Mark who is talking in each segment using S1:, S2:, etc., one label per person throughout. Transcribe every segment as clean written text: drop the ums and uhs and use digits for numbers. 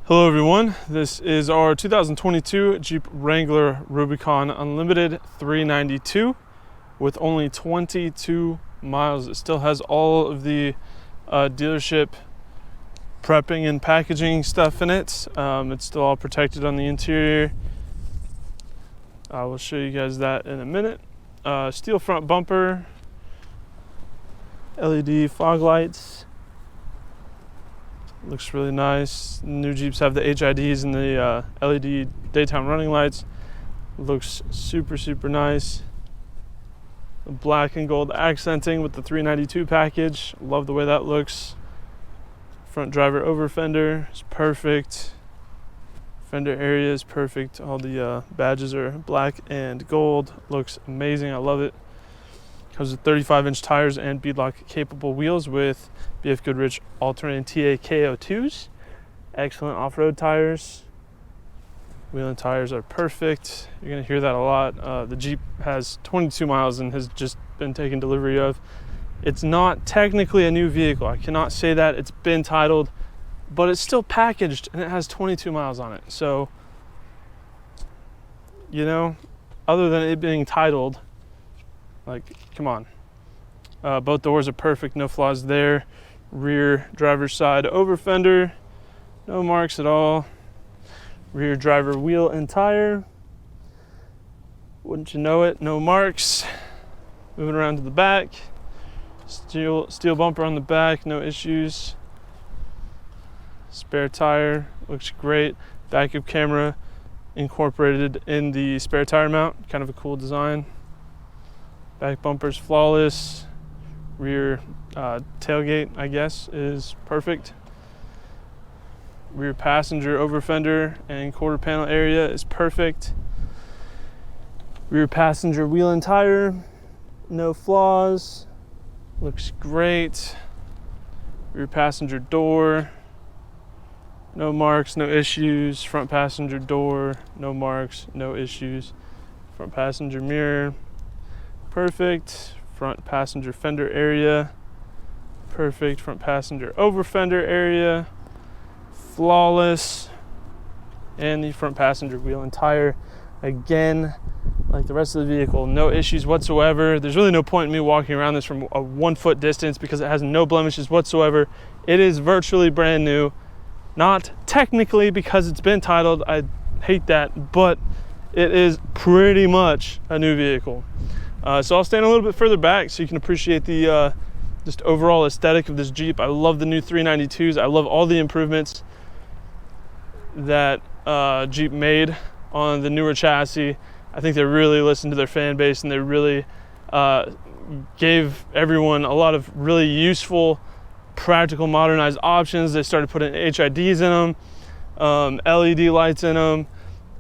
S1: Hello everyone, this is our 2022 Jeep Wrangler Rubicon Unlimited 392 with only 22 miles. It still has all of the dealership prepping and packaging stuff in it. It's still all protected on the interior. I will show you guys that in a minute. Steel front bumper, LED fog lights. Looks really nice. New Jeeps have the HIDs and the LED daytime running lights. Looks super nice. The black and gold accenting with the 392 package. Love the way that looks. Front driver over fender is perfect. Fender area is perfect. All the badges are black and gold. Looks amazing. I love it. Comes with 35-inch tires and beadlock capable wheels with BF Goodrich all-terrain TA KO2s. Excellent off-road tires. Wheel and tires are perfect. You're gonna hear that a lot. The Jeep has 22 miles and has just been taken delivery of. It's not technically a new vehicle. I cannot say that. It's been titled, but it's still packaged and it has 22 miles on it. So, you know, other than it being titled, like, come on. Both doors are perfect, no flaws there. Rear driver's side over fender, no marks at all. Rear driver wheel and tire, wouldn't you know it, no marks. Moving around to the back, steel bumper on the back, no issues. Spare tire, looks great. Backup camera incorporated in the spare tire mount, kind of a cool design. Back bumper's flawless. Rear tailgate, I guess, is perfect. Rear passenger over fender and quarter panel area is perfect. Rear passenger wheel and tire, no flaws. Looks great. Rear passenger door, no marks, no issues. Front passenger door, no marks, no issues. Front passenger mirror, perfect. Front passenger fender area, perfect. Front passenger over fender area, flawless. And the front passenger wheel and tire, again, like the rest of the vehicle, no issues whatsoever. There's really no point in me walking around this from a 1 foot distance because it has no blemishes whatsoever. It is virtually brand new. Not technically because it's been titled, I hate that, but it is pretty much a new vehicle. So I'll stand a little bit further back so you can appreciate the just overall aesthetic of this Jeep. I love the new 392s. I love all the improvements that Jeep made on the newer chassis. I think they really listened to their fan base and they really gave everyone a lot of really useful, practical, modernized options. They started putting HIDs in them, LED lights in them.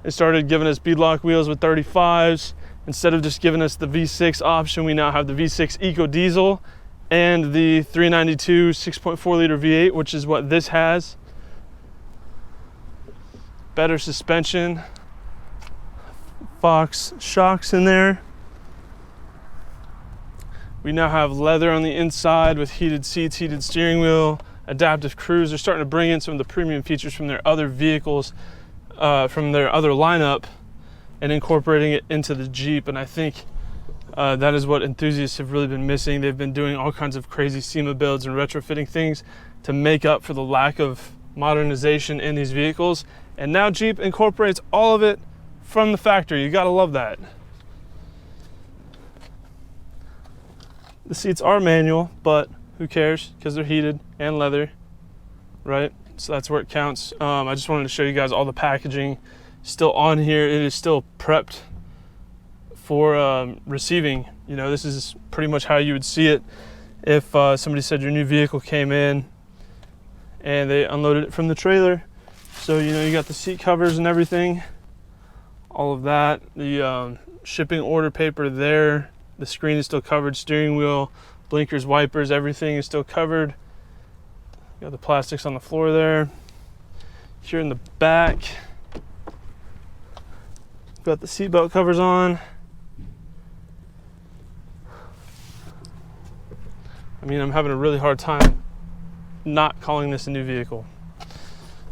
S1: They started giving us beadlock wheels with 35s. Instead of just giving us the V6 option, we now have the V6 Eco Diesel and the 392 6.4 liter V8, which is what this has. Better suspension, Fox shocks in there. We now have leather on the inside with heated seats, heated steering wheel, adaptive cruise. They're starting to bring in some of the premium features from their other vehicles, from their other lineup, and incorporating it into the Jeep. And I think that is what enthusiasts have really been missing. They've been doing all kinds of crazy SEMA builds and retrofitting things to make up for the lack of modernization in these vehicles. And now Jeep incorporates all of it from the factory. You gotta love that. The seats are manual, but who cares? Because they're heated and leather, right? So that's where it counts. I just wanted to show you guys all the packaging still on here. It is still prepped for receiving. You know, this is pretty much how you would see it if somebody said your new vehicle came in and they unloaded it from the trailer. So, you know, you got the seat covers and everything, all of that. The shipping order paper there. The screen is still covered. Steering wheel, blinkers, wipers, everything is still covered. Got the plastics on the floor there. Here in the back, got the seatbelt covers on. I mean, I'm having a really hard time not calling this a new vehicle.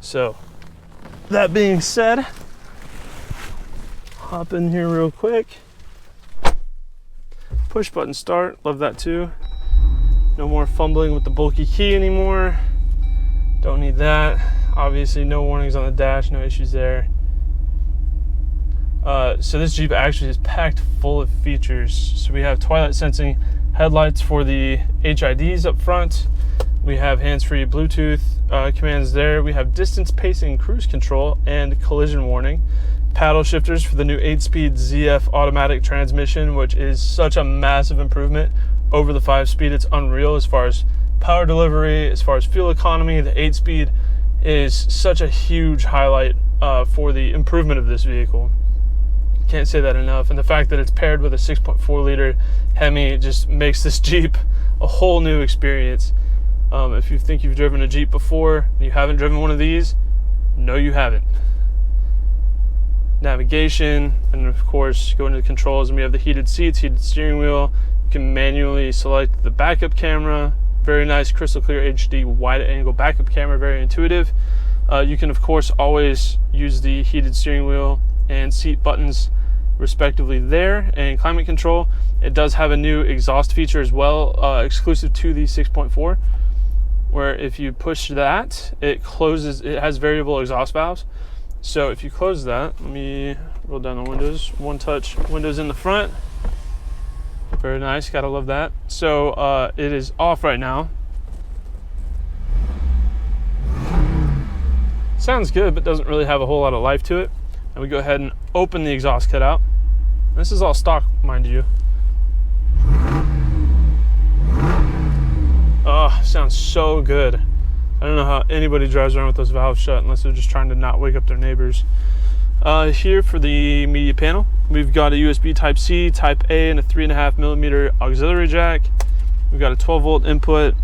S1: So that being said, hop in here real quick. Push button start, love that too. No more fumbling with the bulky key anymore. Don't need that. Obviously no warnings on the dash, no issues there. So this Jeep actually is packed full of features. So we have twilight sensing headlights for the HIDs up front. We have hands-free Bluetooth commands there. We have distance pacing cruise control and collision warning. Paddle shifters for the new 8-speed ZF automatic transmission, which is such a massive improvement over the 5-speed. It's unreal as far as power delivery, as far as fuel economy. The 8-speed is such a huge highlight for the improvement of this vehicle. Can't say that enough. And the fact that it's paired with a 6.4 liter Hemi just makes this Jeep a whole new experience. If you think you've driven a Jeep before and you haven't driven one of these, no you haven't. Navigation, and of course go into the controls, and we have the heated seats, heated steering wheel. You can manually select the backup camera. Very nice crystal clear HD wide angle backup camera, very intuitive. You can of course always use the heated steering wheel and seat buttons respectively there. And climate control, it does have a new exhaust feature as well, exclusive to the 6.4, where if you push that, it closes. It has variable exhaust valves. So if you close that, let me roll down the windows. One touch windows in the front. Very nice, gotta love that. So it is off right now. Sounds good, but doesn't really have a whole lot of life to it. And we go ahead and open the exhaust kit out. This is all stock, mind you. Oh, sounds so good. I don't know how anybody drives around with those valves shut unless they're just trying to not wake up their neighbors. Here for the media panel, we've got a USB Type-C, Type-A, and a 3.5mm auxiliary jack. We've got a 12-volt input.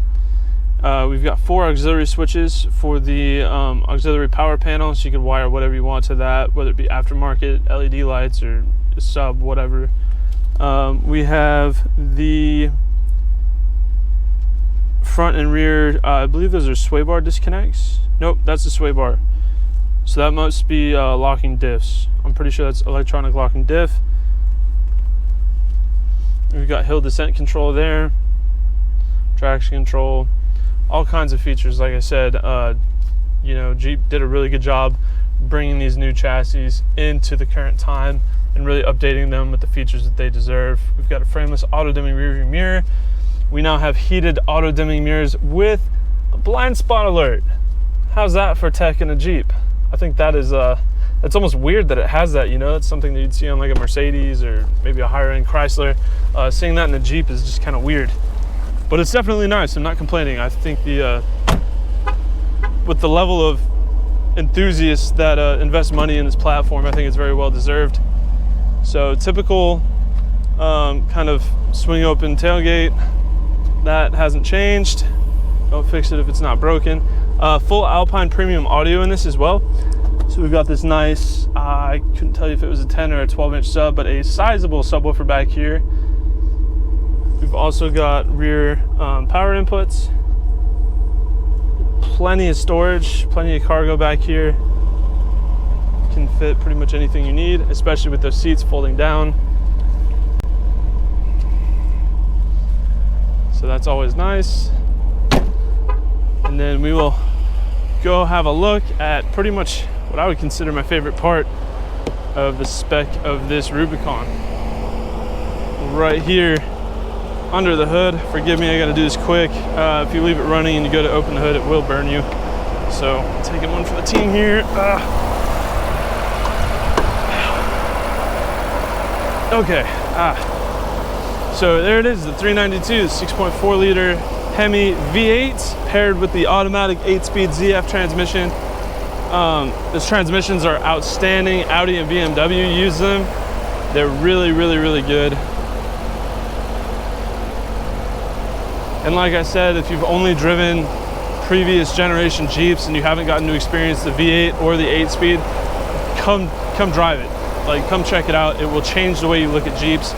S1: We've got 4 auxiliary switches for the auxiliary power panel, so you can wire whatever you want to that, whether it be aftermarket LED lights or sub, whatever. We have the front and rear, I believe those are sway bar disconnects. Nope, that's the sway bar. So that must be locking diffs. I'm pretty sure that's electronic locking diff. We've got hill descent control there, traction control, all kinds of features. Like I said, you know, Jeep did a really good job bringing these new chassis into the current time and really updating them with the features that they deserve. We've got a frameless auto-dimming rearview mirror. We now have heated auto-dimming mirrors with a blind spot alert. How's that for tech in a Jeep? I think that is, it's almost weird that it has that, you know? It's something that you'd see on like a Mercedes or maybe a higher end Chrysler. Seeing that in a Jeep is just kind of weird. But it's definitely nice, I'm not complaining. I think with the level of enthusiasts that invest money in this platform, I think it's very well deserved. So typical kind of swing open tailgate, that hasn't changed. Don't fix it if it's not broken. Full Alpine premium audio in this as well. So we've got this nice, I couldn't tell you if it was a 10 or a 12-inch sub, but a sizable subwoofer back here. We've also got rear power inputs, plenty of storage, plenty of cargo back here. Can fit pretty much anything you need, especially with those seats folding down. So that's always nice. And then we will go have a look at pretty much what I would consider my favorite part of the spec of this Rubicon. Right here under the hood. Forgive me, I gotta do this quick. If you leave it running and you go to open the hood, it will burn you. So taking one for the team here. Okay. So there it is, the 392, 6.4 liter Hemi V8 paired with the automatic 8-speed ZF transmission. Those transmissions are outstanding. Audi and BMW use them. They're really, really, really good. And like I said, if you've only driven previous generation Jeeps and you haven't gotten to experience the V8 or the 8-speed, come drive it. Like, come check it out. It will change the way you look at Jeeps.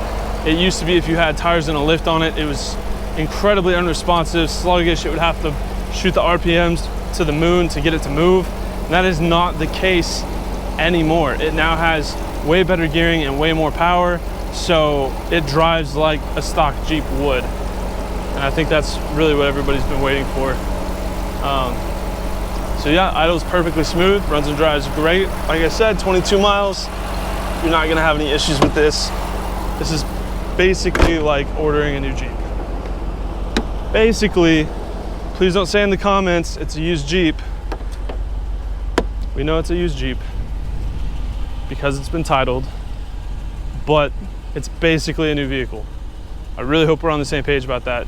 S1: It used to be if you had tires and a lift on it, it was incredibly unresponsive, sluggish. It would have to shoot the RPMs to the moon to get it to move. And that is not the case anymore. It now has way better gearing and way more power, so it drives like a stock Jeep would. And I think that's really what everybody's been waiting for. So yeah, idles perfectly smooth, runs and drives great. Like I said, 22 miles. You're not gonna have any issues with this. This is basically like ordering a new Jeep. Basically, please don't say in the comments it's a used Jeep. We know it's a used Jeep because it's been titled, but it's basically a new vehicle. I really hope we're on the same page about that.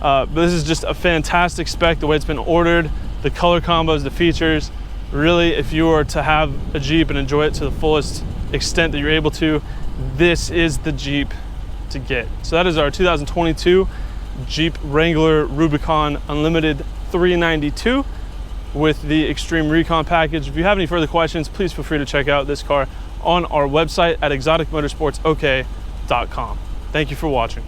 S1: But this is just a fantastic spec, the way it's been ordered, the color combos, the features. Really, if you were to have a Jeep and enjoy it to the fullest extent that you're able to, this is the Jeep to get. So that is our 2022 Jeep Wrangler Rubicon Unlimited 392 with the Extreme Recon package. If you have any further questions, please feel free to check out this car on our website at exoticmotorsportsok.com. Thank you for watching.